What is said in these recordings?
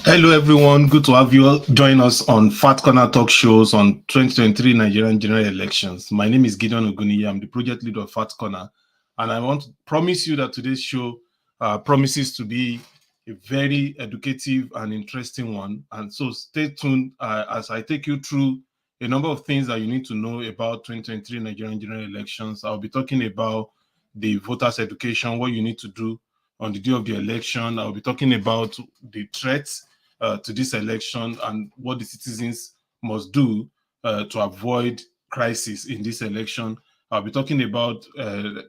Hello, everyone. Good to have you join us on Fat Corner Talk Shows on 2023 Nigerian general elections. My name is Gideon Oguniyi. I'm the project leader of Fat Corner, and I want to promise you that today's show promises to be a very educative and interesting one. And so stay tuned as I take you through a number of things that you need to know about 2023 Nigerian general elections. I'll be talking about the voters' education, what you need to do on the day of the election. I'll be talking about the threats to this election and what the citizens must do to avoid crisis in this election. I'll be talking about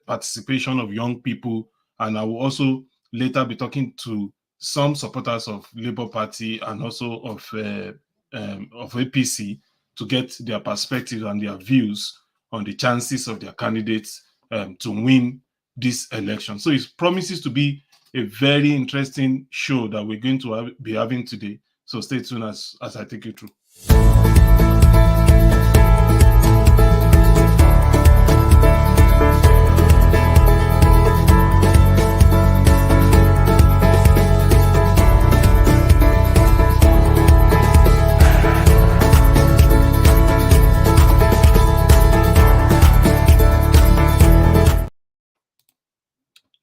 participation of young people, and I will also later be talking to some supporters of Labour Party and also of APC to get their perspectives and their views on the chances of their candidates to win this election. So it promises to be a very interesting show that we're going to be having today. So stay tuned as I take you through.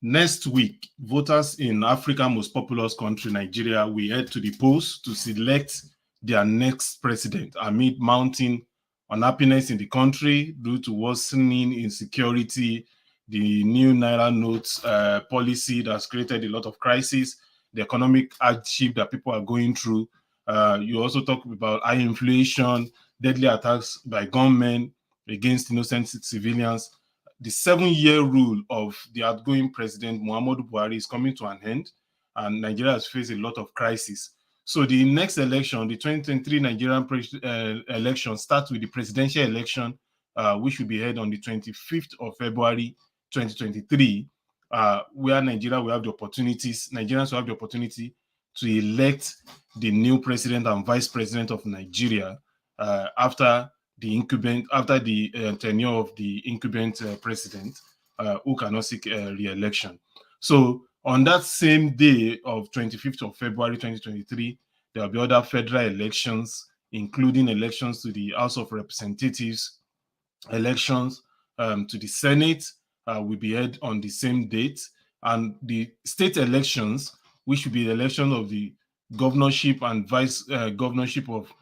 Next week, voters in Africa's most populous country, Nigeria, will head to the polls to select their next president amid mounting unhappiness in the country due to worsening insecurity, the new Naira notes policy that's created a lot of crisis, the economic hardship that people are going through. You also talk about high inflation, deadly attacks by gunmen against innocent civilians. The 7-year rule of the outgoing president Muhammadu Buhari is coming to an end, and Nigeria has faced a lot of crisis. So the next election, the 2023 Nigerian election, starts with the presidential election, which will be held on the 25th of February 2023, where Nigeria will have the opportunities, Nigerians will have the opportunity to elect the new president and vice president of Nigeria after the tenure of the incumbent president, who cannot seek re-election. So on that same day of 25th of February 2023, there will be other federal elections, including elections to the House of Representatives, elections to the Senate will be held on the same date, and the state elections, which will be the election of the governorship and vice governorship of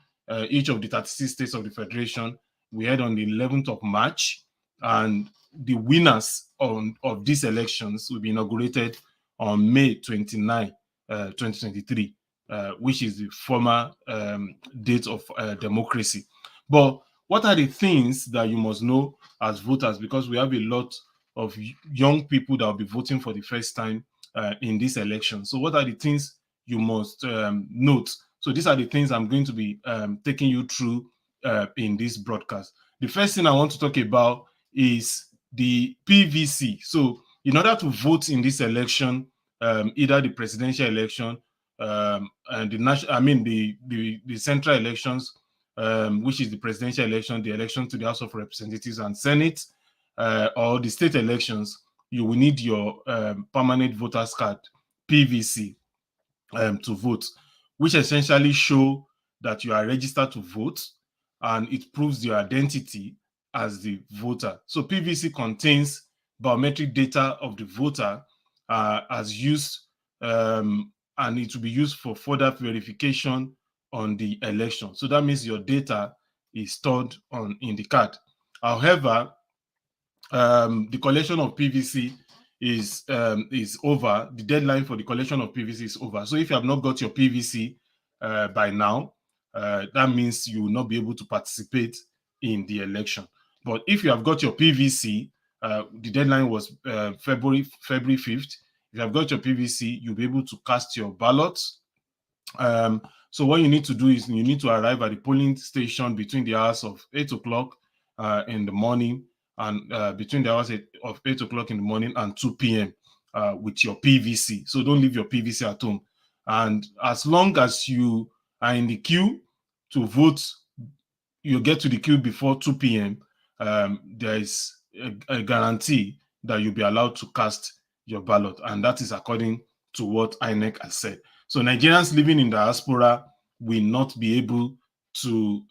each of the 36 states of the Federation, we had on the 11th of March, and the winners of these elections will be inaugurated on May 29, 2023, which is the former date of democracy. But what are the things that you must know as voters? Because we have a lot of young people that will be voting for the first time in this election. So what are the things you must note? So these are the things I'm going to be taking you through in this broadcast. The first thing I want to talk about is the PVC. So in order to vote in this election, either the presidential election and the central elections, which is the presidential election, the election to the House of Representatives and Senate, or the state elections, you will need your permanent voters card, PVC, to vote, which essentially show that you are registered to vote, and it proves your identity as the voter. So PVC contains biometric data of the voter as used, and it will be used for further verification on the election. So that means your data is stored in the card. However, the collection of PVC is over. The deadline for the collection of PVC is over. So if you have not got your PVC by now, that means you will not be able to participate in the election. But if you have got your PVC, the deadline was February 5th. If you have got your PVC, you'll be able to cast your ballot. So what you need to do is you need to arrive at the polling station between the hours of 8 o'clock in the morning and between the hours of 8 o'clock in the morning and 2 p.m. With your PVC. So don't leave your PVC at home. And as long as you are in the queue to vote, you get to the queue before 2 p.m., there is a guarantee that you'll be allowed to cast your ballot. And that is according to what INEC has said. So Nigerians living in diaspora will not be able to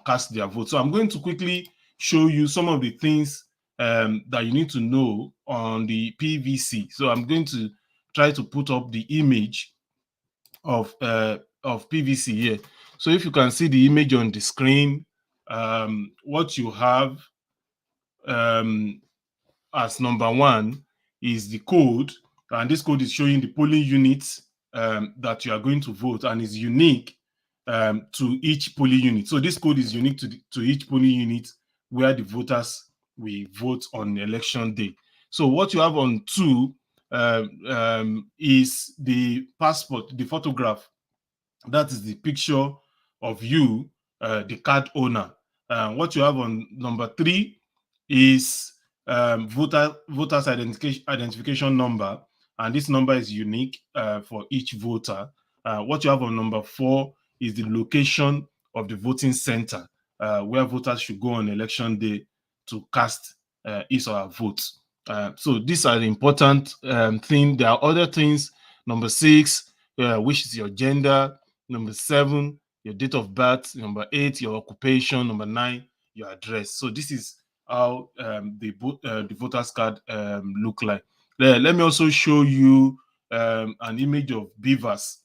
cast their vote. So I'm going to quickly show you some of the things that you need to know on the PVC. So I'm going to try to put up the image of PVC here. So if you can see the image on the screen, what you have as number one is the code, and this code is showing the polling units that you are going to vote, and is unique to each polling unit. So this code is unique to each polling unit where the voters will vote on election day. So what you have on 2 is the passport, the photograph. That is the picture of you, the card owner. What you have on number 3 is voters identification number, and this number is unique for each voter. What you have on number 4 is the location of the voting center where voters should go on election day to cast his or her vote. So these are the important things. There are other things. Number 6, which is your gender. Number 7, your date of birth. Number 8, your occupation. Number 9, your address. So this is how the voters card look like. Let me also show you an image of beavers,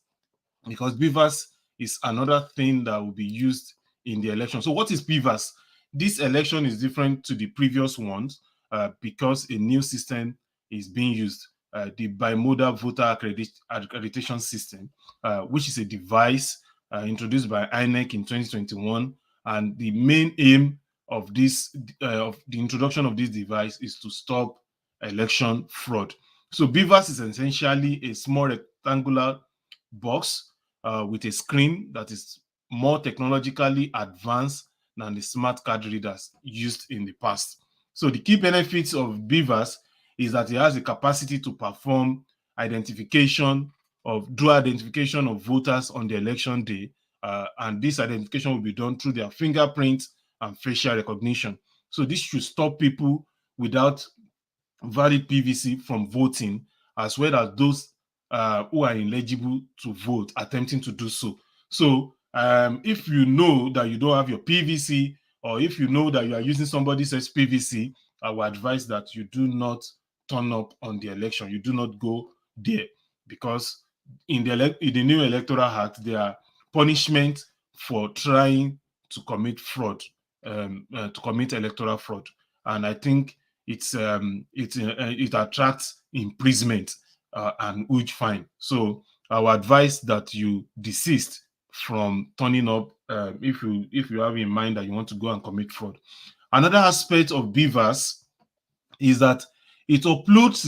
because beavers is another thing that will be used in the election. So what is beavers? This election is different to the previous ones because a new system is being used, the bimodal voter accreditation system, which is a device introduced by INEC in 2021. And the main aim of this, of the introduction of this device, is to stop election fraud. So beavers is essentially a small rectangular box with a screen that is more technologically advanced than the smart card readers used in the past. So the key benefits of beavers is that it has the capacity to perform identification of dual identification of voters on the election day, and this identification will be done through their fingerprints and facial recognition. So this should stop people without valid PVC from voting, as well as those who are ineligible to vote attempting to do so. So if you know that you don't have your PVC, or if you know that you are using somebody else's PVC, I would advise that you do not turn up on the election. You do not go there, because in the new Electoral Act, there are punishments for trying to commit fraud, to commit electoral fraud. And I think it attracts imprisonment and huge fine. So I would advise that you desist from turning up if you have in mind that you want to go and commit fraud. Another aspect of beavers is that it uploads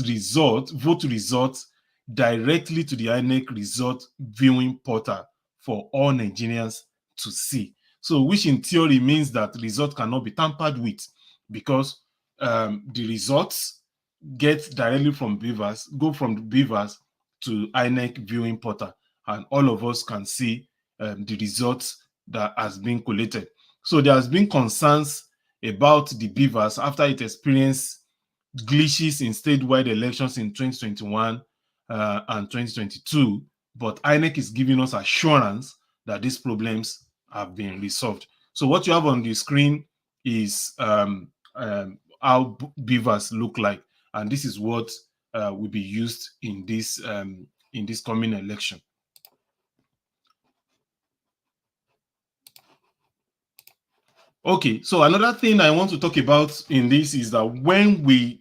vote results directly to the INEC result viewing portal for all Nigerians to see. So, which in theory means that the result cannot be tampered with, because the results get directly from beavers, go from the beavers to INEC viewing portal, and all of us can see the results that has been collated. So there has been concerns about the beavers after it experienced glitches in statewide elections in 2021 and 2022, but INEC is giving us assurance that these problems have been resolved. So what you have on the screen is how beavers look like, and this is what will be used in this coming election. Okay, so another thing I want to talk about in this is that when we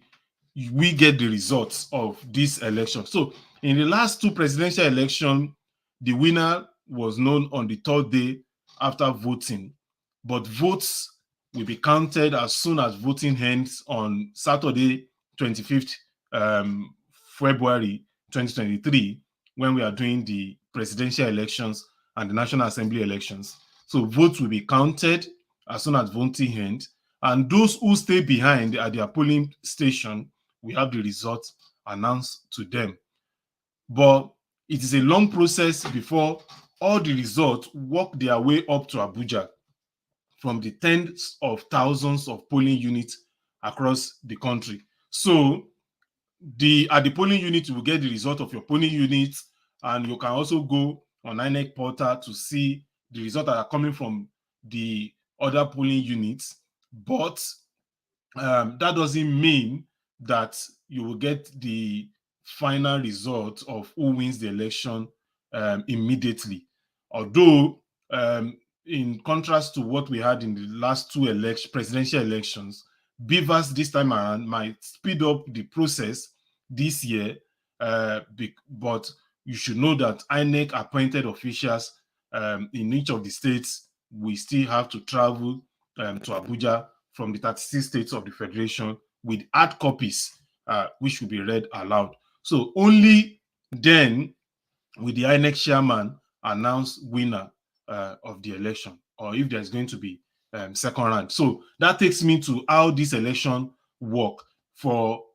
get the results of this election. So in the last 2 presidential elections, the winner was known on the 3rd day after voting, but votes will be counted as soon as voting ends on Saturday, 25th February 2023, when we are doing the presidential elections and the National Assembly elections. So votes will be counted as soon as voting ends, and those who stay behind at their polling station, we have the results announced to them. But it is a long process before all the results work their way up to Abuja from the tens of thousands of polling units across the country. So at the polling unit, you will get the result of your polling unit, and you can also go on INEC portal to see the results that are coming from the other polling units. But that doesn't mean that you will get the final result of who wins the election immediately. Although, in contrast to what we had in the last two presidential elections, Beavers this time around might speed up the process this year, but you should know that INEC appointed officials in each of the states, we still have to travel to Abuja from the 36 states of the Federation with hard copies, which will be read aloud. So only then will the INEC chairman announce winner of the election, or if there's going to be second round. So that takes me to how this election work,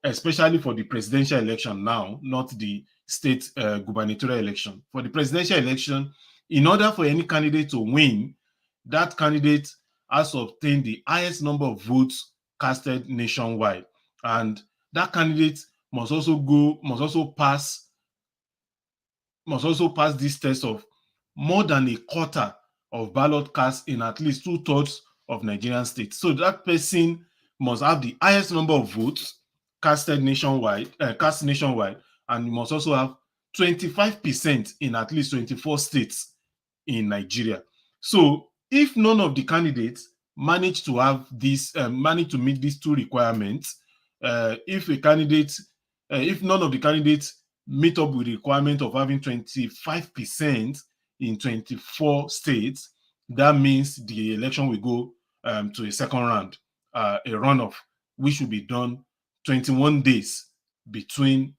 especially for the presidential election now, not the state gubernatorial election. For the presidential election, in order for any candidate to win, that candidate has obtained the highest number of votes casted nationwide, and that candidate must also pass this test of more than a quarter of ballot cast in at least 2/3 of Nigerian states. So that person must have the highest number of votes cast nationwide, and must also have 25% in at least 24 states in Nigeria. So if none of the candidates manage to meet these two requirements, if none of the candidates meet up with the requirement of having 25% in 24 states, that means the election will go to a second round, a runoff, which will be done 21 days between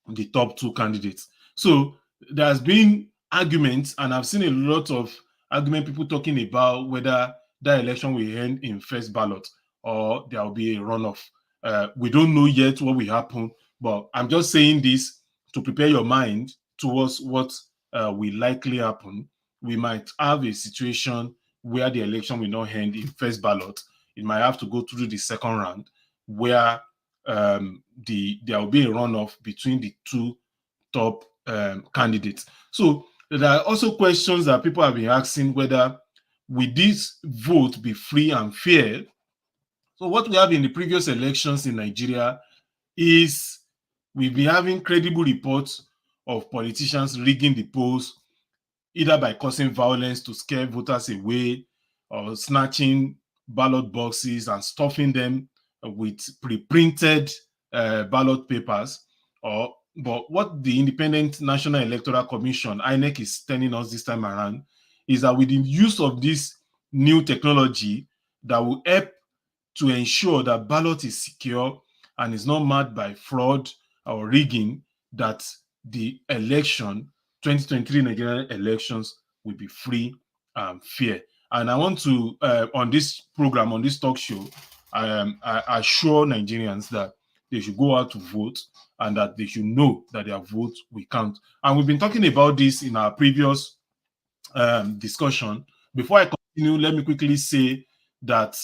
the top two candidates. So there's been arguments, and I've seen a lot of argument, people talking about whether that election will end in first ballot or there will be a runoff. We don't know yet what will happen, but I'm just saying this to prepare your mind towards what will likely happen. We might have a situation where the election will not end in first ballot. It might have to go through the second round, where there will be a runoff between the two top candidates. So there are also questions that people have been asking, whether will this vote be free and fair? So what we have in the previous elections in Nigeria is we've been having credible reports of politicians rigging the polls, either by causing violence to scare voters away, or snatching ballot boxes and stuffing them with pre-printed ballot papers. But what the Independent National Electoral Commission, INEC, is telling us this time around is that with the use of this new technology that will help to ensure that ballot is secure and is not marked by fraud or rigging, that the 2023 Nigerian elections will be free and fair. And I want to, on this program, on this talk show, I assure Nigerians that they should go out to vote, and that they should know that their vote will count. And we've been talking about this in our previous discussion. Before I continue, let me quickly say that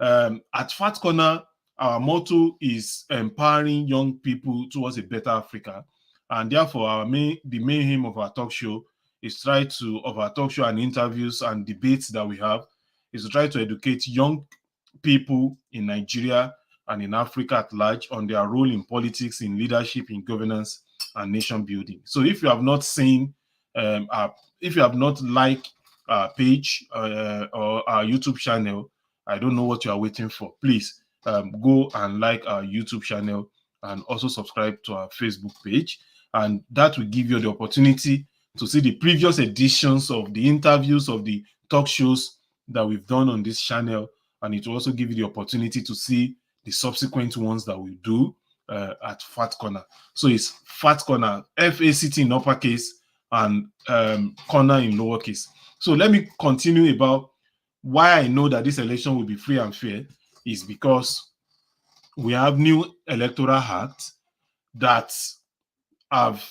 at Fat Corner, our motto is empowering young people towards a better Africa. And therefore, the main aim of our talk show and interviews and debates that we have is to try to educate young people in Nigeria and in Africa at large on their role in politics, in leadership, in governance, and nation building. So if you have not seen, if you have not liked our page or our YouTube channel, I don't know what you are waiting for. Please go and like our YouTube channel and also subscribe to our Facebook page. And that will give you the opportunity to see the previous editions of the interviews, of the talk shows that we've done on this channel. And it will also give you the opportunity to see the subsequent ones that we do at Fat Corner. So it's Fat Corner, FACT in uppercase and corner in lowercase. So let me continue about why I know that this election will be free and fair. Is because we have new electoral acts that have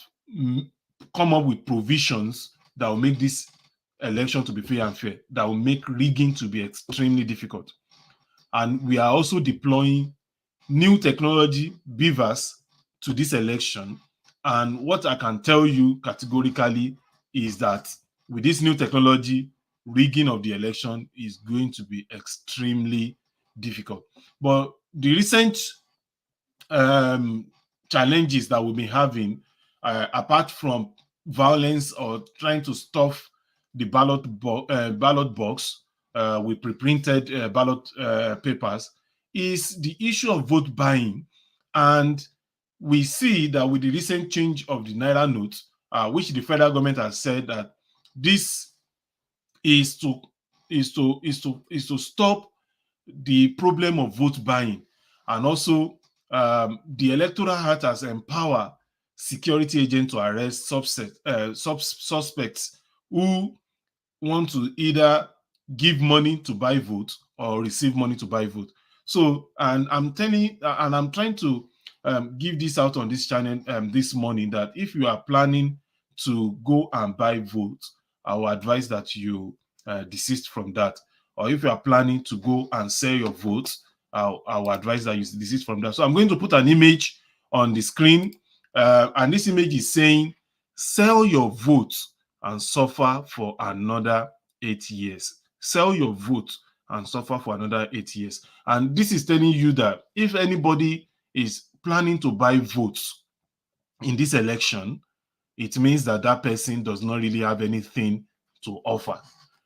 come up with provisions that will make this election to be free and fair, that will make rigging to be extremely difficult. And we are also deploying new technology, beavers, to this election. And what I can tell you categorically is that with this new technology, rigging of the election is going to be extremely difficult. But the recent challenges that we've been having, apart from violence or trying to stuff the ballot box with pre-printed ballot papers, is the issue of vote buying. And we see that with the recent change of the Naira note, which the federal government has said that this is to stop the problem of vote buying. And also, the Electoral Act has empowered security agents to arrest suspects who want to either give money to buy vote or receive money to buy vote. So, and I'm trying to give this out on this channel this morning, that if you are planning to go and buy vote, I will advise that you desist from that. Or if you are planning to go and sell your votes, I will advise that you desist from that. So I'm going to put an image on the screen, and this image is saying, sell your vote and suffer for another 8 years. Sell your vote and suffer for another 8 years. And this is telling you that if anybody is planning to buy votes in this election, it means that that person does not really have anything to offer.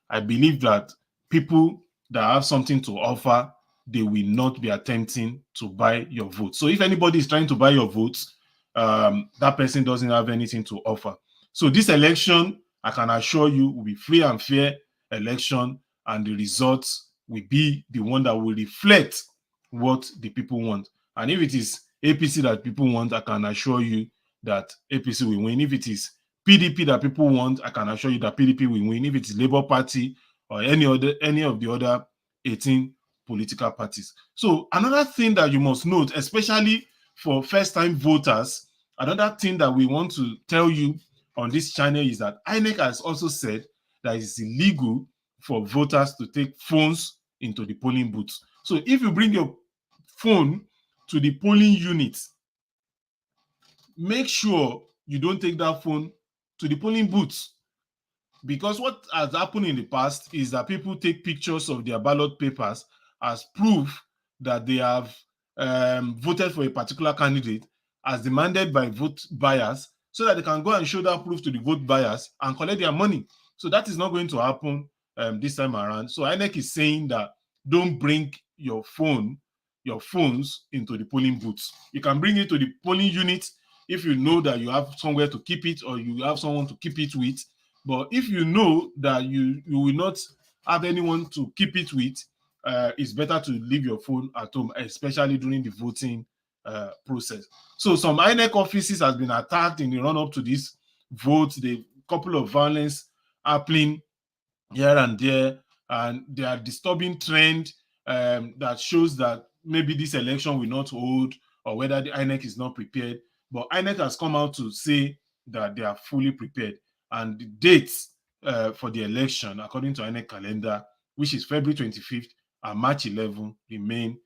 I believe that people that have something to offer, they will not be attempting to buy your vote. So if anybody is trying to buy your votes, that person doesn't have anything to offer. So this election, I can assure you, will be free and fair election, and the results will be the one that will reflect what the people want. And if it is APC that people want, I can assure you that APC will win. If it is PDP that people want, I can assure you that PDP will win. If it is Labour Party or any of the other 18 political parties. So another thing that you must note, especially for first-time voters, another thing that we want to tell you on this channel is that INEC has also said that it's illegal for voters to take phones into the polling booths. So if you bring your phone to the polling unit, make sure you don't take that phone to the polling booths, because what has happened in the past is that people take pictures of their ballot papers as proof that they have voted for a particular candidate as demanded by vote buyers, so that they can go and show that proof to the vote buyers and collect their money. So that is not going to happen this time around. So INEC is saying that don't bring your phones into the polling booths. You can bring it to the polling unit if you know that you have somewhere to keep it or you have someone to keep it with. But if you know that you will not have anyone to keep it with, it's better to leave your phone at home, especially during the voting process. So some INEC offices has been attacked in the run-up to this vote. The couple of violence happening here and there, and there are disturbing trend that shows that maybe this election will not hold, or whether the INEC is not prepared. But INEC has come out to say that they are fully prepared, and the dates for the election, according to INEC calendar, which is February 25th and March 11th, remain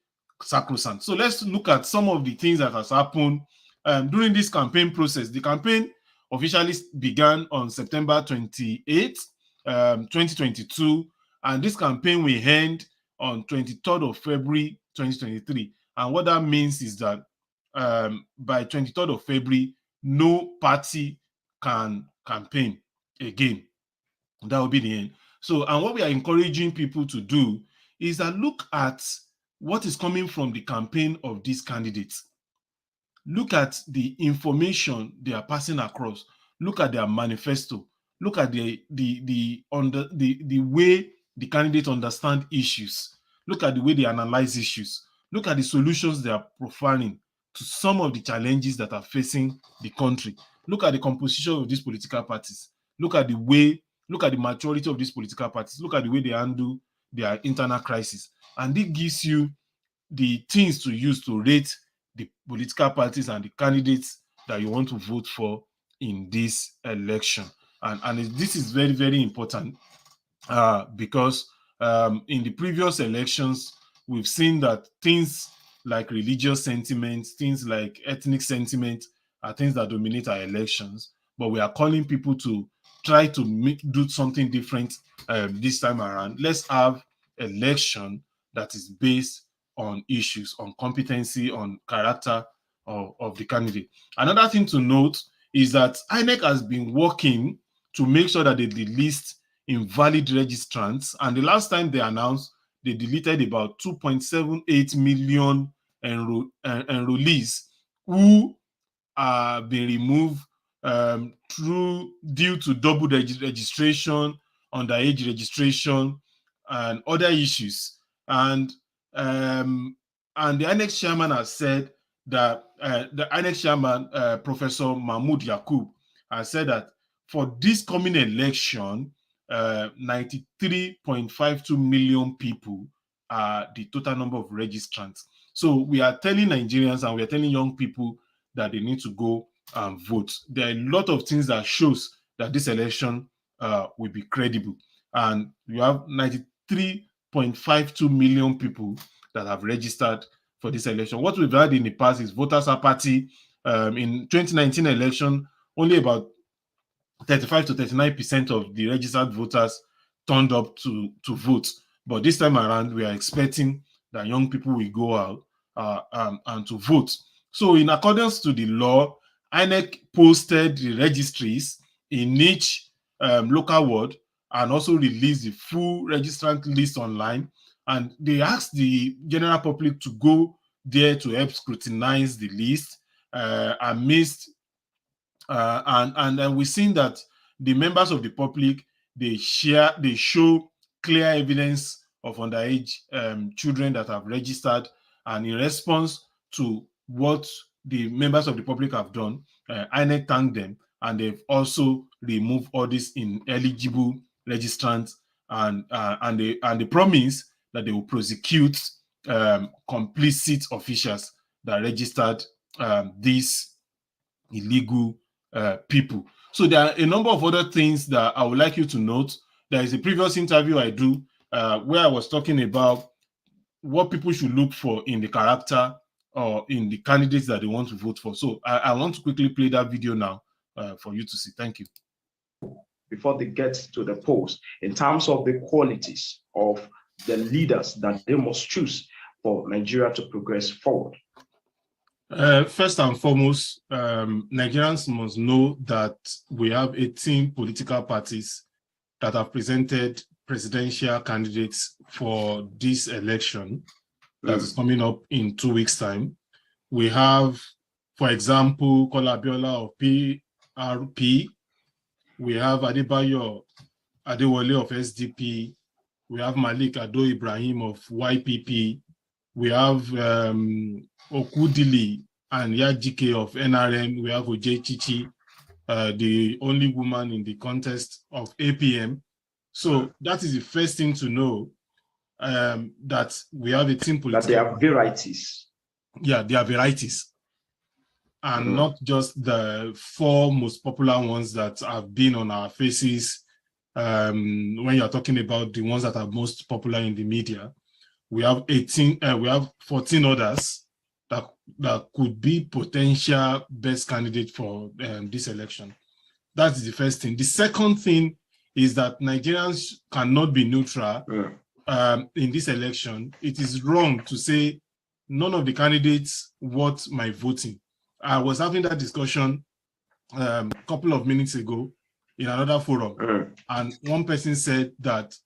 sacrosanct. So let's look at some of the things that has happened during this campaign process. The campaign officially began on September 28th, 2022, and this campaign will end on 23rd of February 2023. And what that means is that by 23rd of February, no party can campaign again. That will be the end. So, and what we are encouraging people to do is that look at what is coming from the campaign of these candidates. Look at the information they are passing across. Look at their manifesto. Look at the way the candidates understand issues. Look at the way they analyze issues. Look at the solutions they are profiling to some of the challenges that are facing the country. Look at the composition of these political parties. Look at the maturity of these political parties. Look at the way they handle their internal crisis. And it gives you the things to use to rate the political parties and the candidates that you want to vote for in this election. And this is very, very important because in the previous elections, we've seen that things like religious sentiments, things like ethnic sentiment are things that dominate our elections, but we are calling people to try to do something different this time around. Let's have election that is based on issues, on competency, on character of the candidate. Another thing to note is that INEC has been working to make sure that they delist invalid registrants, and the last time they announced, they deleted about 2.78 million enrollees who have been removed due to double registration, underage registration, and other issues. And the INEC chairman has said that the INEC chairman, Professor Mahmoud Yakub, has said that for this coming election, 93.52 million people are the total number of registrants. So we are telling Nigerians and we are telling young people that they need to go and vote. There are a lot of things that shows that this election will be credible. And you have 93.52 million people that have registered for this election. What we've had in the past is voters apathy. In 2019 election, only about 35 to 39% of the registered voters turned up to vote. But this time around, we are expecting that young people will go out and to vote. So in accordance to the law, INEC posted the registries in each local ward and also released the full registrant list online. And they asked the general public to go there to help scrutinize the list amidst and we've seen that the members of the public, they show clear evidence of underage children that have registered, and in response to what the members of the public have done, INEC thanked them, and they've also removed all these ineligible registrants, and they promise that they will prosecute complicit officials that registered these illegal people. So there are a number of other things that I would like you to note. There is a previous interview I do where I was talking about what people should look for in the character or in the candidates that they want to vote for. So I want to quickly play that video now for you to see. Thank you. Before they get to the polls, in terms of the qualities of the leaders that they must choose for Nigeria to progress forward. First and foremost, Nigerians must know that we have 18 political parties that have presented presidential candidates for this election that is coming up in 2 weeks' time. We have, for example, Kola Abiola of PRP. We have Adebayo Adewale of SDP. We have Malik Ado Ibrahim of YPP. We have Okudili and Yajike of NRM. We have Ojei Chichi, the only woman in the contest of APM. So that is the first thing to know, that we have a team political. That there are varieties. Yeah, there are varieties. And not just the 4 most popular ones that have been on our faces when you're talking about the ones that are most popular in the media. We have 14 others that could be potential best candidate for this election. That's the first thing. The second thing is that Nigerians cannot be neutral in this election. It is wrong to say none of the candidates worth my voting. I was having that discussion a couple of minutes ago in another forum, and one person said that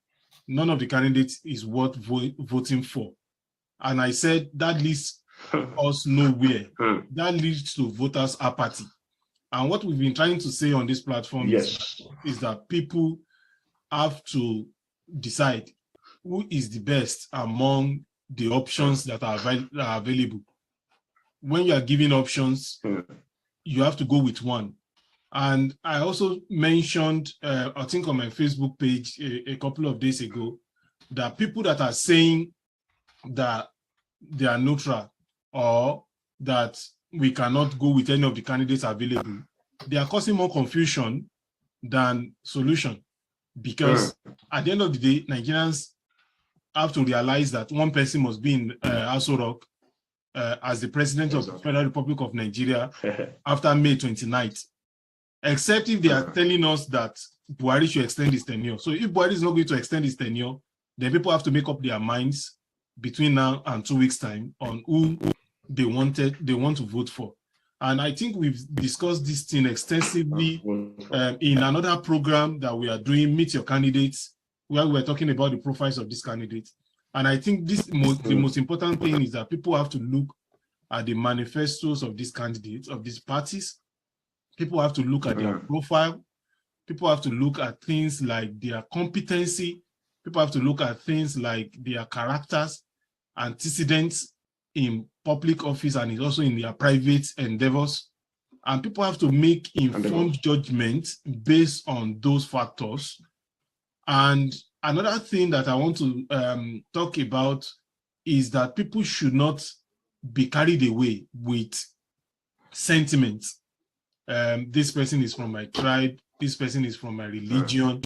none of the candidates is worth voting for. And I said that leads us nowhere. That leads to voters' apathy. And what we've been trying to say on this platform is that people have to decide who is the best among the options that are available. When you are giving options, you have to go with one. And I also mentioned, I think on my Facebook page a couple of days ago, that people that are saying that they are neutral or that we cannot go with any of the candidates available, they are causing more confusion than solution. Because at the end of the day, Nigerians have to realize that one person must be in Aso Rock as the president of the Federal Republic of Nigeria after May 29th, except if they are telling us that Buhari should extend his tenure. So if Buhari is not going to extend his tenure, then people have to make up their minds between now and 2 weeks' time on who they want to vote for. And I think we've discussed this thing extensively in another program that we are doing, Meet Your Candidates, where we're talking about the profiles of these candidates. And I think the most important thing is that people have to look at the manifestos of these candidates, of these parties. People have to look at their profile. People have to look at things like their competency. People have to look at things like their characters, antecedents in public office, and also in their private endeavors. And people have to make informed judgments based on those factors. And another thing that I want to talk about is that people should not be carried away with sentiments. This person is from my tribe, this person is from my religion.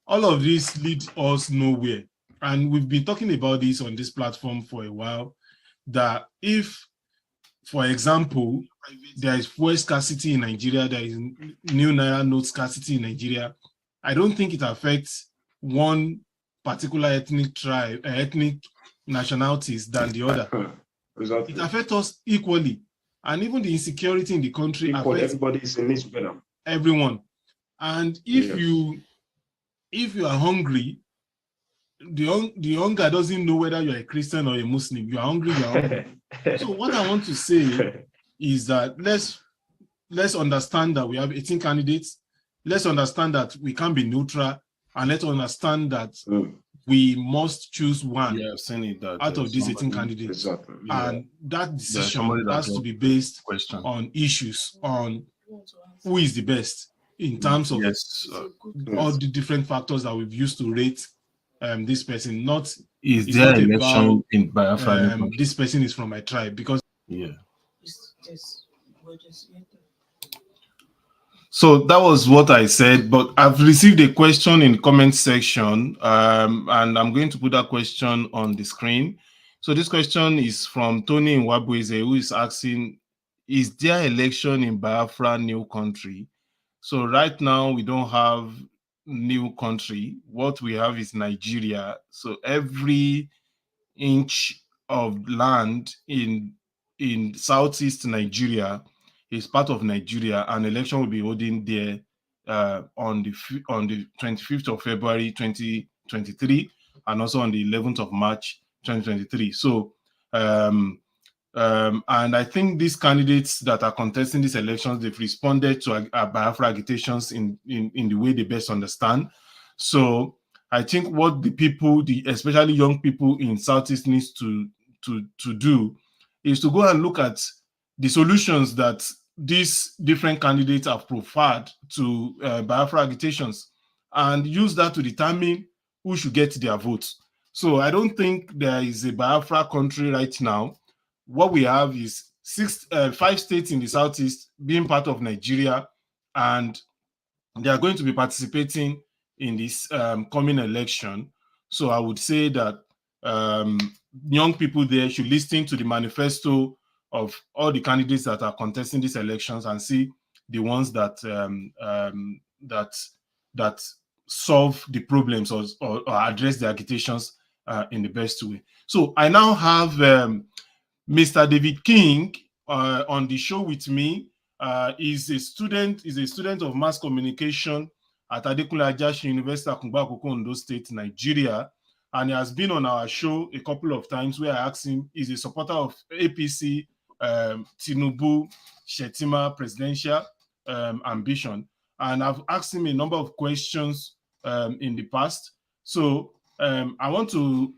All of this leads us nowhere. And we've been talking about this on this platform for a while, that if, for example, there is fuel scarcity in Nigeria, there is new Naira note scarcity in Nigeria, I don't think it affects one particular ethnic tribe, ethnic nationalities than the other. Exactly. It affects us equally. And even the insecurity in the country affects everybody is in this better. Everyone. And if you are hungry, the hunger doesn't know whether you're a Christian or a Muslim. You are hungry, you are hungry. So what I want to say is that let's understand that we have 18 candidates. Let's understand that we can't be neutral, and let's understand that we must choose one out of these 18 candidates. Exactly. And that decision has to be based on issues, on who is the best in terms of all the different factors that we've used to rate this person. Not is there an election in Biafra? This person is from my tribe, because So that was what I said, but I've received a question in the comment section, and I'm going to put that question on the screen. So this question is from Tony Nwabweze, who is asking, is there election in Biafra new country? So right now we don't have new country. What we have is Nigeria. So every inch of land in southeast Nigeria is part of Nigeria. An election will be holding there on the 25th of February 2023, and also on the 11th of March 2023. So and I think these candidates that are contesting these elections, they've responded to Biafra agitations in the way they best understand. So I think what the people, especially young people in Southeast, needs to do is to go and look at the solutions that these different candidates have proffered to Biafra agitations, and use that to determine who should get their votes. So I don't think there is a Biafra country right now. What we have is 5 states in the Southeast being part of Nigeria, and they are going to be participating in this coming election. So I would say that young people there should listen to the manifesto of all the candidates that are contesting these elections and see the ones that that solve the problems or address the agitations in the best way. So I now have Mr. David King on the show with me. He's a student of mass communication at Adekunle Ajasin University, Akungba Akoko, Ondo State, Nigeria. And he has been on our show a couple of times where I asked him, he's a supporter of APC, Tinubu, Shetima presidential ambition. And I've asked him a number of questions in the past. So I want to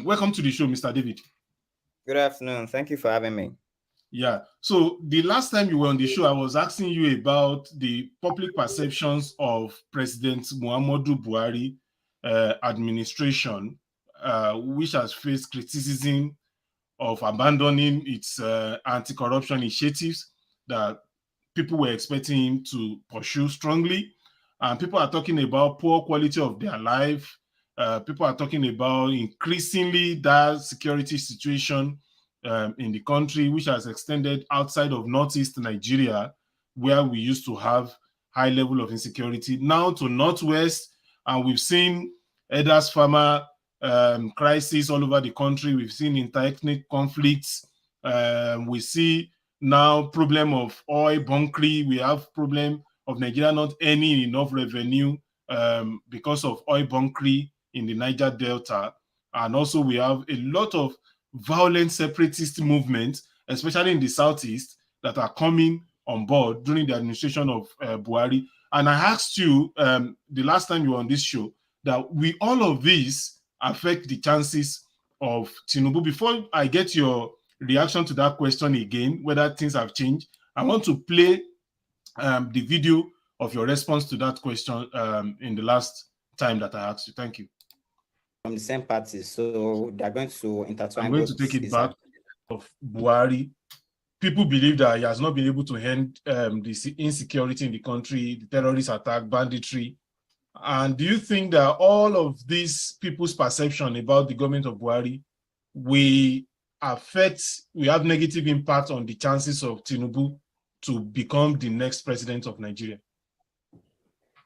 welcome to the show, Mr. David. Good afternoon. Thank you for having me. Yeah. So the last time you were on the show, I was asking you about the public perceptions of President Muhammadu Buhari administration, which has faced criticism of abandoning its anti-corruption initiatives that people were expecting him to pursue strongly. And people are talking about poor quality of their life. People are talking about increasingly dire security situation in the country, which has extended outside of Northeast Nigeria, where we used to have high level of insecurity, now to Northwest, and we've seen elders farmer crisis all over the country. We've seen interethnic conflicts. We see now problem of oil bunkering. We have problem of Nigeria not earning enough revenue because of oil bunkering in the Niger Delta. And also we have a lot of violent separatist movements, especially in the Southeast, that are coming on board during the administration of Buhari. And I asked you the last time you were on this show that all of these affect the chances of Tinubu. Before I get your reaction to that question again, whether things have changed, I want to play the video of your response to that question in the last time that I asked you. Thank you. From the same parties, so they're going to intertwine. I'm going to take it back of Buhari. People believe that he has not been able to end the insecurity in the country, the terrorist attack, banditry. And do you think that all of these people's perception about the government of Buhari will have negative impact on the chances of Tinubu to become the next president of Nigeria?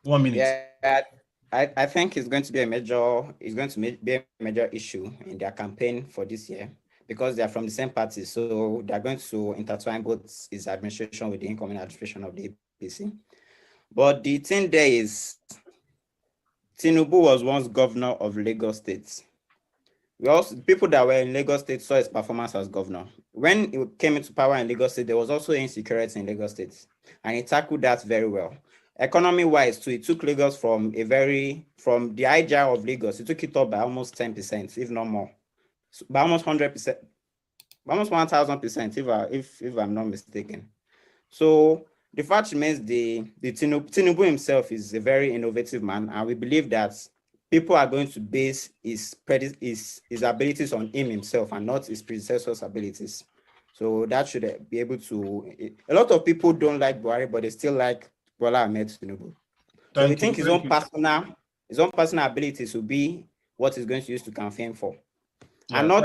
1 minute. Yeah, I think it's going to be a major issue in their campaign for this year, because they are from the same party. So they're going to intertwine both his administration with the incoming administration of the APC. But the thing there is, Tinubu was once governor of Lagos State. People that were in Lagos State saw his performance as governor. When he came into power in Lagos State, there was also insecurity in Lagos State, and he tackled that very well. Economy-wise, too, it took Lagos from the IGR of Lagos, it took it up by almost 10%, if not more, by almost 100%, by almost 1,000%, if I'm not mistaken. So the fact remains, the Tinubu himself is a very innovative man, and we believe that people are going to base his abilities on him himself and not his predecessor's abilities. So that should be able to. A lot of people don't like Buhari, but they still like Bola Ahmed Tinubu. So we think his own personal abilities will be what he's going to use to campaign for, and not.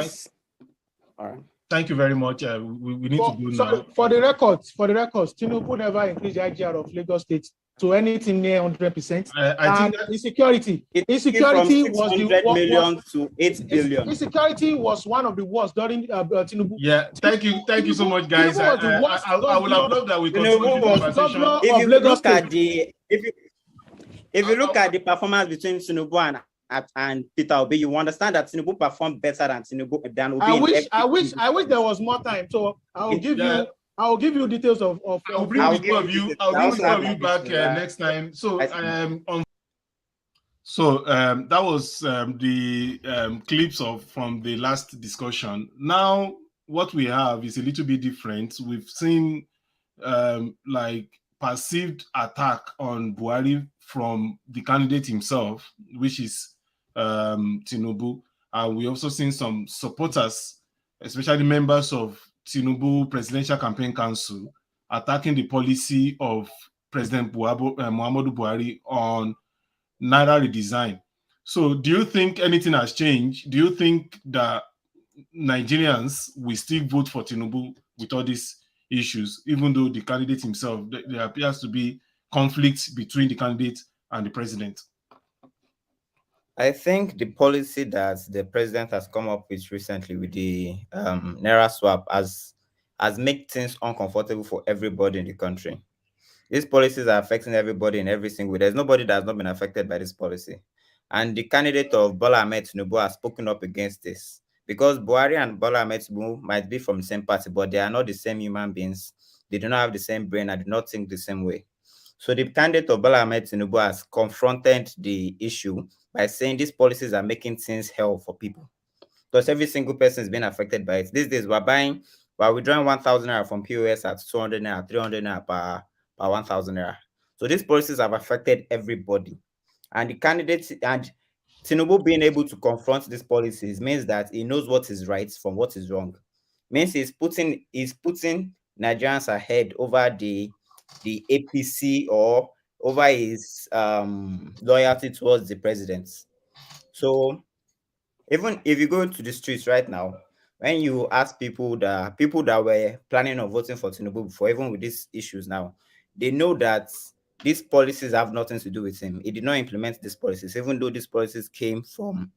All right. Thank you very much. We need to go now. For the records, Tinubu never increased the IGR of Lagos State to anything near 100%. I think that insecurity was 600 million to 8 billion. Insecurity was one of the worst during Tinubu. Yeah, thank you so much, guys. I would have loved that we continue the conversation. If you look at the performance between Tinubu and Peter Obi, you understand that Tinubu performed better than Obi. I wish there was more time. So I will give you details of. I'll bring the two of you back next time. So that was the clips from the last discussion. Now what we have is a little bit different. We've seen like perceived attack on Buhari from the candidate himself, which is Tinubu. We also seen some supporters, especially members of Tinubu Presidential Campaign Council, attacking the policy of President Muhammadu Buhari on Naira redesign. So do you think anything has changed? Do you think that Nigerians will still vote for Tinubu with all these issues, even though the candidate himself, there appears to be conflicts between the candidate and the president? I think the policy that the president has come up with recently with the Naira swap has made things uncomfortable for everybody in the country. These policies are affecting everybody in every single way. There's nobody that has not been affected by this policy. And the candidate of Bola Ahmed Tinubu has spoken up against this, because Buhari and Bola Ahmed Tinubu might be from the same party, but they are not the same human beings. They do not have the same brain and do not think the same way. So the candidate of Bola Ahmed Tinubu has confronted the issue by saying these policies are making things hell for people, because every single person is being affected by it. These days, we're withdrawing 1,000 naira from POS at 200 naira, 300 naira per 1,000 naira. So these policies have affected everybody. And the candidates and Tinubu being able to confront these policies means that he knows what is right from what is wrong. Means he's putting Nigerians ahead over the APC or over his loyalty towards the president. So even if you go to the streets right now, when you ask people that were planning on voting for Tinubu before, even with these issues now, they know that these policies have nothing to do with him. He did not implement these policies, even though these policies came from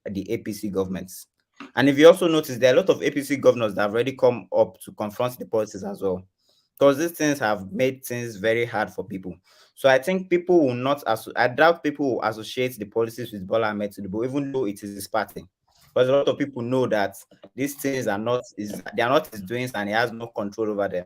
the APC governments. And if you also notice, there are a lot of APC governors that have already come up to confront the policies as well, because these things have made things very hard for people. So I think people will not, I doubt people will associate the policies with Bola Ahmed Tinubu, even though it is his party. Because a lot of people know that these things they are not his doings, and he has no control over them.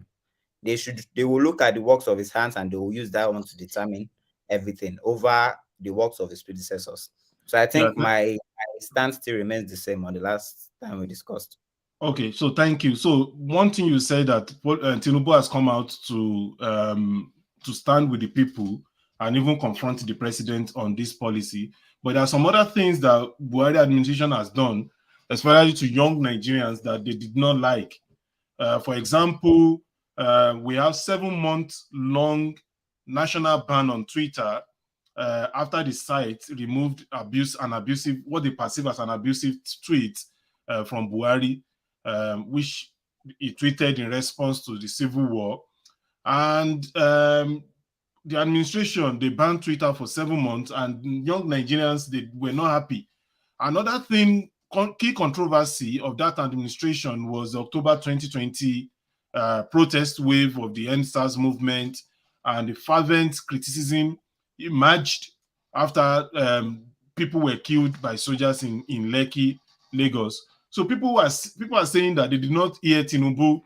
They will look at the works of his hands, and they will use that one to determine everything over the works of his predecessors. So I Yeah. think my stance still remains the same on the last time we discussed. Okay, so thank you. So one thing you said that Tinubu has come out to stand with the people and even confront the president on this policy. But there are some other things that Buhari administration has done, especially to young Nigerians, that they did not like. For example, we have 7-month-long national ban on Twitter after the site removed what they perceive as an abusive tweet from Buhari, which he tweeted in response to the civil war. And the administration, they banned Twitter for 7 months, and young Nigerians, they were not happy. Another thing, key controversy of that administration was the October 2020 protest wave of the EndSARS movement, and the fervent criticism emerged after people were killed by soldiers in Lekki, Lagos. So people are saying that they did not hear Tinubu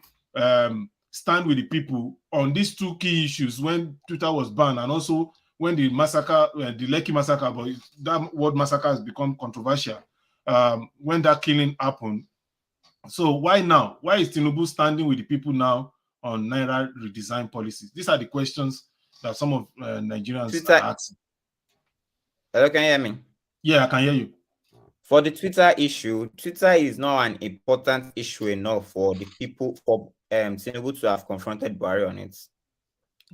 stand with the people on these two key issues when Twitter was banned, and also when the massacre, the Lekki massacre, but that word massacre has become controversial when that killing happened. So why now? Why is Tinubu standing with the people now on Naira redesign policies? These are the questions that some of Nigerians Twitter, are asking. hello, can you hear me? Yeah, I can hear you. For the Twitter issue, Twitter is not an important issue enough for the people, for Tinubu to have confronted Buhari on it.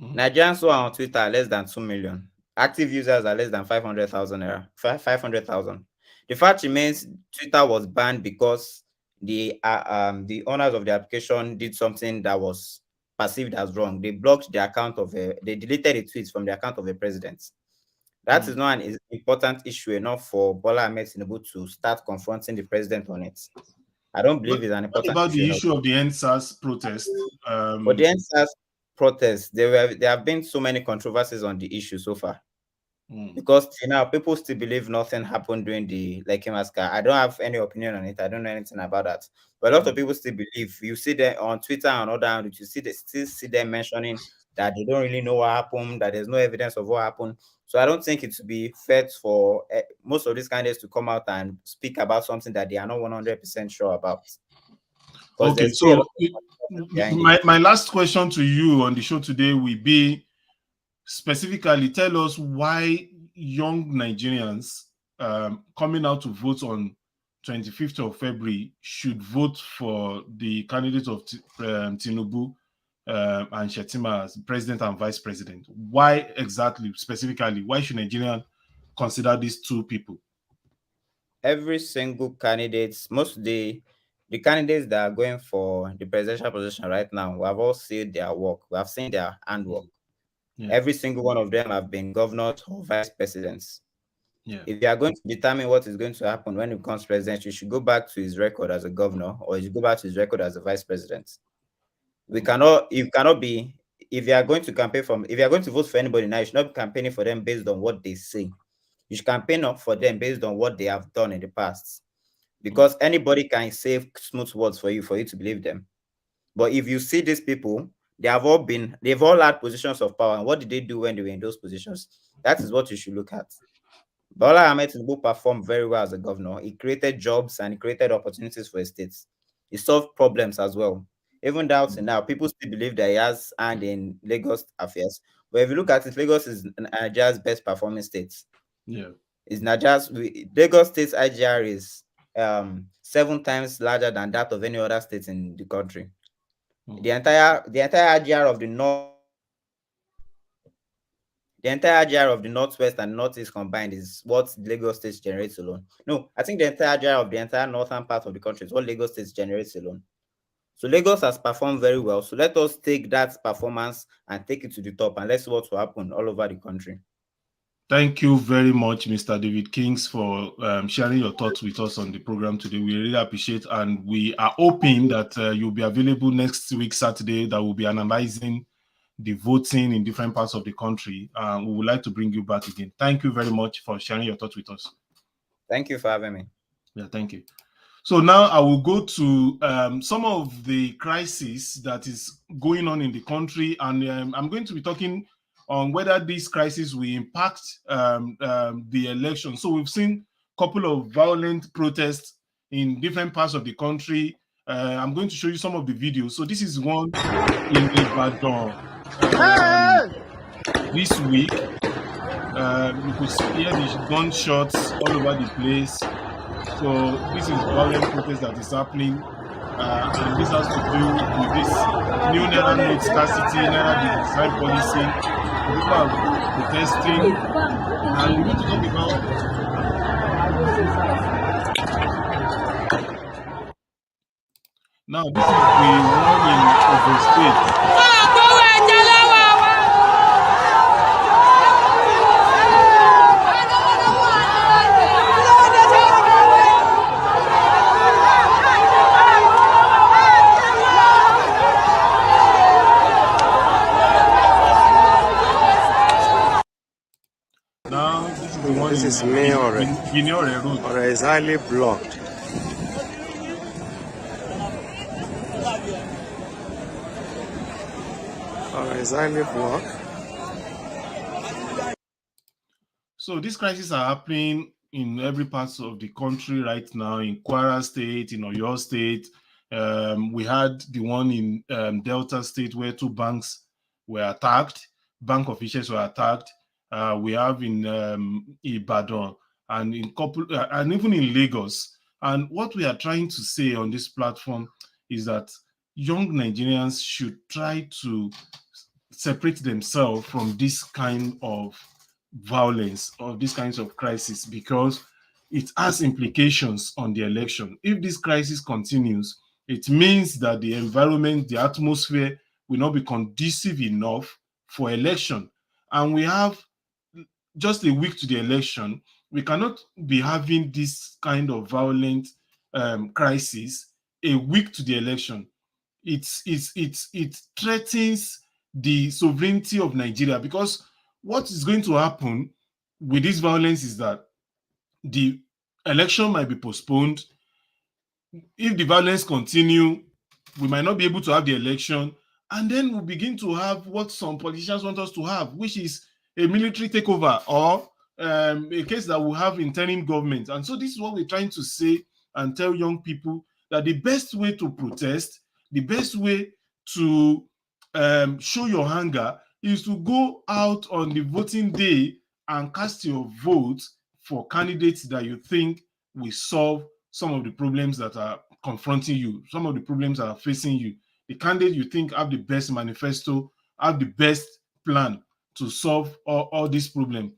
Nigerians who are on Twitter are less than 2 million. Active users are less than 500,000. 500,000. The fact remains, Twitter was banned because the owners of the application did something that was perceived as wrong. They blocked the account they deleted the tweets from the account of a president. That is not an important issue enough for Bola Ahmed Tinubu to start confronting the president on it. I don't believe it's an important What about issue the enough. issue of the EndSARS protest? For the EndSARS protests, there have been so many controversies on the issue so far. Because now people still believe nothing happened during the Lekki massacre. I don't have any opinion on it. I don't know anything about that. But a lot of people still believe. You see them on Twitter and other handles, you still see them mentioning that they don't really know what happened, that there's no evidence of what happened. So I don't think it would be fair for most of these candidates to come out and speak about something that they are not 100% sure about. Okay, so my last question to you on the show today will be, specifically, tell us why young Nigerians coming out to vote on 25th of February should vote for the candidates of Tinubu and Shettima as president and vice president. Why exactly, specifically, why should Nigerians consider these two people? Every single candidate, most of the candidates that are going for the presidential position right now, we have all seen their work. We have seen their handwork. Yeah. Every single one of them have been governors or vice presidents. Yeah. If you are going to determine what is going to happen when he becomes president, you should go back to his record as a governor, or you should go back to his record as a vice president. If you are going to if you are going to vote for anybody now, you should not be campaigning for them based on what they say. You should campaign up for them based on what they have done in the past. Because anybody can say smooth words for you to believe them. But if you see these people, they've all had positions of power. And what did they do when they were in those positions? That is what you should look at. Bola Ahmed Tinubu performed very well as a governor. He created jobs and he created opportunities for his states. He solved problems as well. Even down to now, people still believe that he has hand in Lagos affairs. But if you look at it, Lagos is Nigeria's best performing state. Yeah. It's Nigeria's Lagos State's IGR is 7 times larger than that of any other state in the country. The entire IGR of the North the entire GR of the Northwest and Northeast combined is what Lagos State generates alone. No, I think the entire GR of the entire northern part of the country is what Lagos State generates alone. So Lagos has performed very well. So let us take that performance and take it to the top, and let's see what will happen all over the country. Thank you very much, Mr. David Kings, for sharing your thoughts with us on the program today. We really appreciate, and we are hoping that you'll be available next week, Saturday, that will be analyzing the voting in different parts of the country. We would like to bring you back again. Thank you very much for sharing your thoughts with us. Thank you for having me. Yeah, thank you. So now I will go to some of the crises that is going on in the country, and I'm going to be talking on whether this crisis will impact the election. So we've seen a couple of violent protests in different parts of the country. I'm going to show you some of the videos. So this is one in Ibadan this week. You could hear the gunshots all over the place. So this is violent protest that is happening, and this has to do with this new Naira note scarcity, Naira design policy. People are protesting, and we need to talk about. Now this is the one in Ogun State. Now, this is the one. This is Mayore. Road. Or is highly blocked. Or is highly blocked. So these crises are happening in every part of the country right now. In Kwara State, in Oyo State, we had the one in Delta State where 2 banks were attacked. Bank officials were attacked. We have in Ibadan and in and even in Lagos. And what we are trying to say on this platform is that young Nigerians should try to separate themselves from this kind of violence or these kinds of crisis, because it has implications on the election. If this crisis continues, it means that the environment, the atmosphere will not be conducive enough for election. And we have just a week to the election. We cannot be having this kind of violent crisis a week to the election. It threatens the sovereignty of Nigeria, because what is going to happen with this violence is that the election might be postponed. If the violence continue, we might not be able to have the election, and then we'll begin to have what some politicians want us to have, which is a military takeover or a case that will have interim government. And so this is what we're trying to say and tell young people, that the best way to protest, the best way to show your anger is to go out on the voting day and cast your vote for candidates that you think will solve some of the problems that are confronting you, some of the problems that are facing you. The candidate you think have the best manifesto, have the best plan to solve all these problems.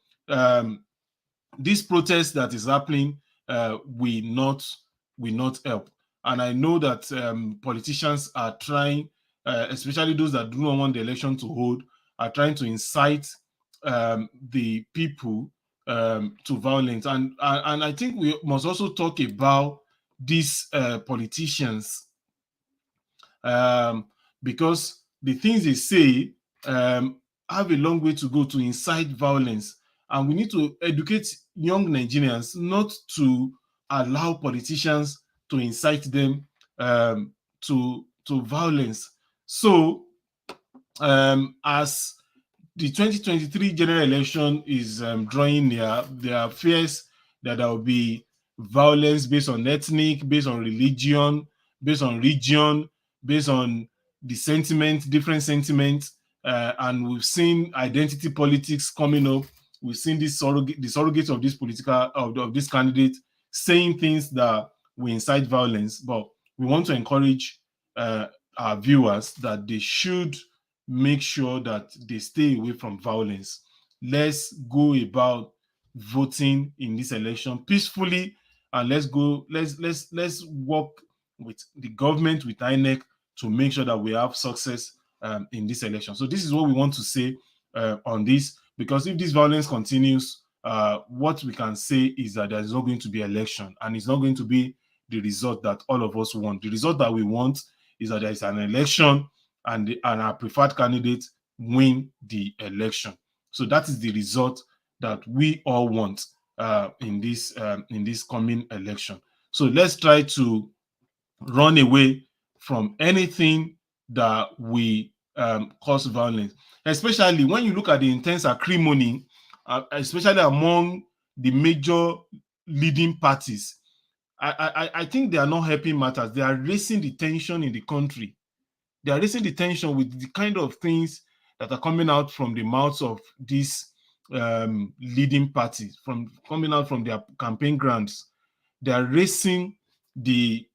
This protest that is happening will not help. And I know that politicians are trying, especially those that do not want the election to hold, are trying to incite the people to violence. And I think we must also talk about these politicians, because the things they say have a long way to go to incite violence. And we need to educate young Nigerians not to allow politicians to incite them to violence. So as the 2023 general election is drawing near, there are fears that there will be violence based on ethnic, based on religion, based on region, based on the sentiment, different sentiments. And we've seen identity politics coming up. We've seen the surrogates of this of this candidate saying things that will incite violence. But we want to encourage our viewers that they should make sure that they stay away from violence. let's go about voting in this election peacefully, and let's work with the government, with INEC, to make sure that we have success in this election. So this is what we want to say on this, because if this violence continues, what we can say is that there is not going to be election, and it's not going to be the result that all of us want. The result that we want is that there is an election, and our preferred candidate win the election. So that is the result that we all want in this coming election. So let's try to run away from anything that we cause violence, especially when you look at the intense acrimony, especially among the major leading parties. I think they are not helping matters. They are raising the tension in the country. They are raising the tension with the kind of things that are coming out from the mouths of these leading parties, from coming out from their campaign grounds. They are raising the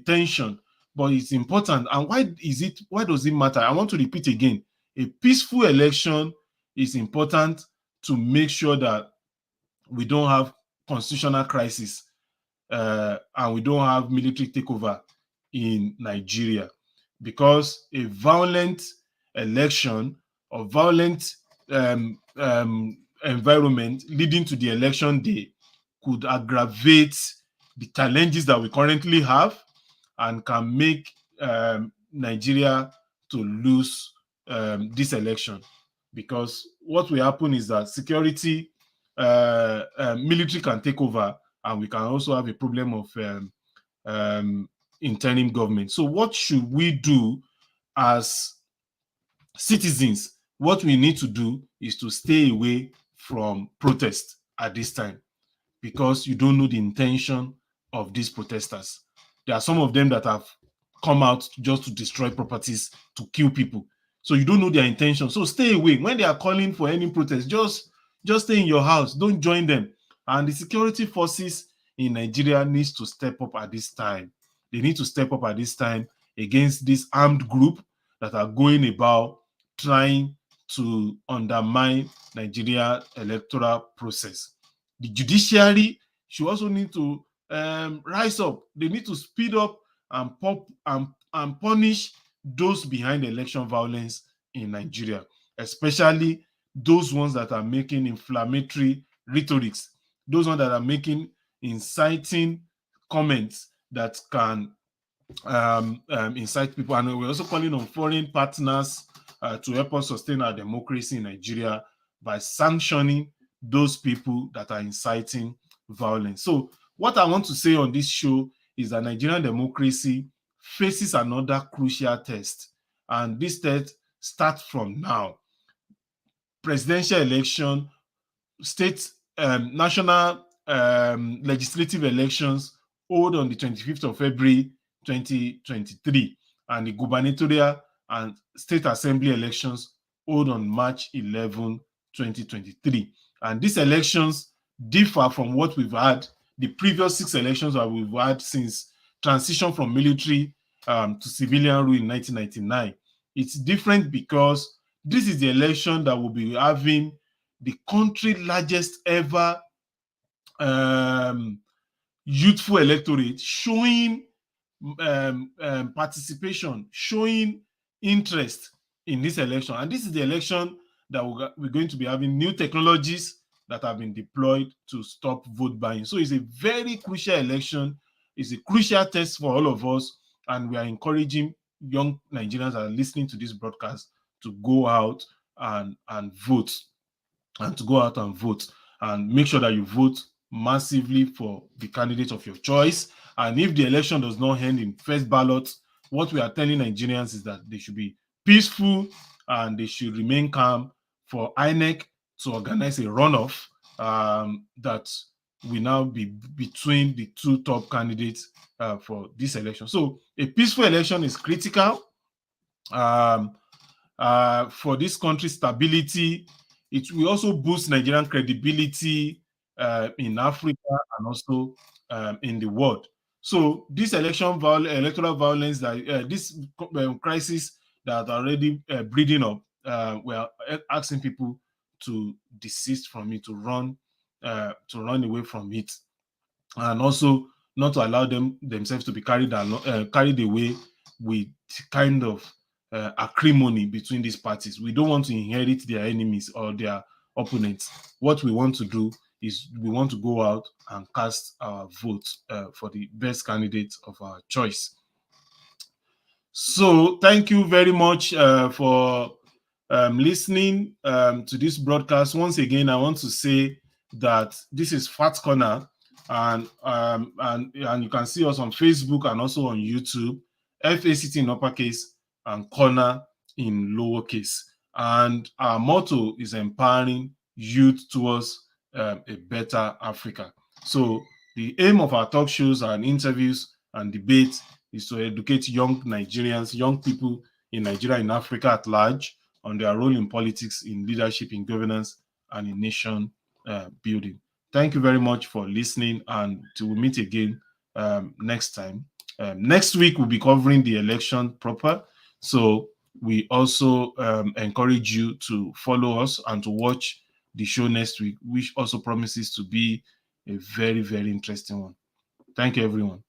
tension, but it's important. And why does it matter? I want to repeat again: a peaceful election is important to make sure that we don't have constitutional crisis and we don't have military takeover in Nigeria, because a violent election or violent environment leading to the election day could aggravate the challenges that we currently have and can make Nigeria to lose this election. Because what will happen is that security, military can take over, and we can also have a problem of interim government. So what should we do as citizens? What we need to do is to stay away from protest at this time, because you don't know the intention of these protesters. There are some of them that have come out just to destroy properties, to kill people. So you don't know their intention. So stay away. When they are calling for any protest, just stay in your house. Don't join them. And the security forces in Nigeria needs to step up at this time. They need to step up at this time against this armed group that are going about trying to undermine Nigeria electoral process. The judiciary should also need to rise up. They need to speed up and punish those behind election violence in Nigeria, especially those ones that are making inflammatory rhetorics, those ones that are making inciting comments that can incite people. And we're also calling on foreign partners to help us sustain our democracy in Nigeria by sanctioning those people that are inciting violence. So what I want to say on this show is that Nigerian democracy faces another crucial test, and this test starts from now. Presidential election, state, national legislative elections hold on the 25th of February 2023, and the gubernatorial and state assembly elections hold on March 11, 2023. And these elections differ from what we've had, the previous 6 elections that we've had since transition from military to civilian rule in 1999. It's different because this is the election that will be having the country's largest ever youthful electorate, showing participation, showing interest in this election. And this is the election that we're going to be having new technologies that have been deployed to stop vote buying. So it's a very crucial election. It's a crucial test for all of us, and we are encouraging young Nigerians that are listening to this broadcast to go out and vote, and to go out and vote, and make sure that you vote massively for the candidate of your choice. And if the election does not end in first ballot, what we are telling Nigerians is that they should be peaceful and they should remain calm for INEC to organize a runoff that will now be between the 2 top candidates for this election. So a peaceful election is critical for this country's stability. It will also boost Nigerian credibility in Africa and also in the world. So this electoral violence, that this crisis that are already breeding up, we are asking people to desist from it, to run away from it, and also not to allow themselves to be carried away with kind of acrimony between these parties. We don't want to inherit their enemies or their opponents. What we want to do is we want to go out and cast our vote for the best candidate of our choice. So thank you very much for listening to this broadcast. Once again, I want to say that this is Fat Corner, and you can see us on Facebook and also on YouTube. FACT in uppercase and Corner in lowercase. And our motto is empowering youth towards a better Africa. So the aim of our talk shows and interviews and debates is to educate young Nigerians, young people in Nigeria, in Africa at large, on their role in politics, in leadership, in governance, and in nation building. Thank you very much for listening, and till we meet again next time. Next week, we'll be covering the election proper. So we also encourage you to follow us and to watch the show next week, which also promises to be a very, very interesting one. Thank you, everyone.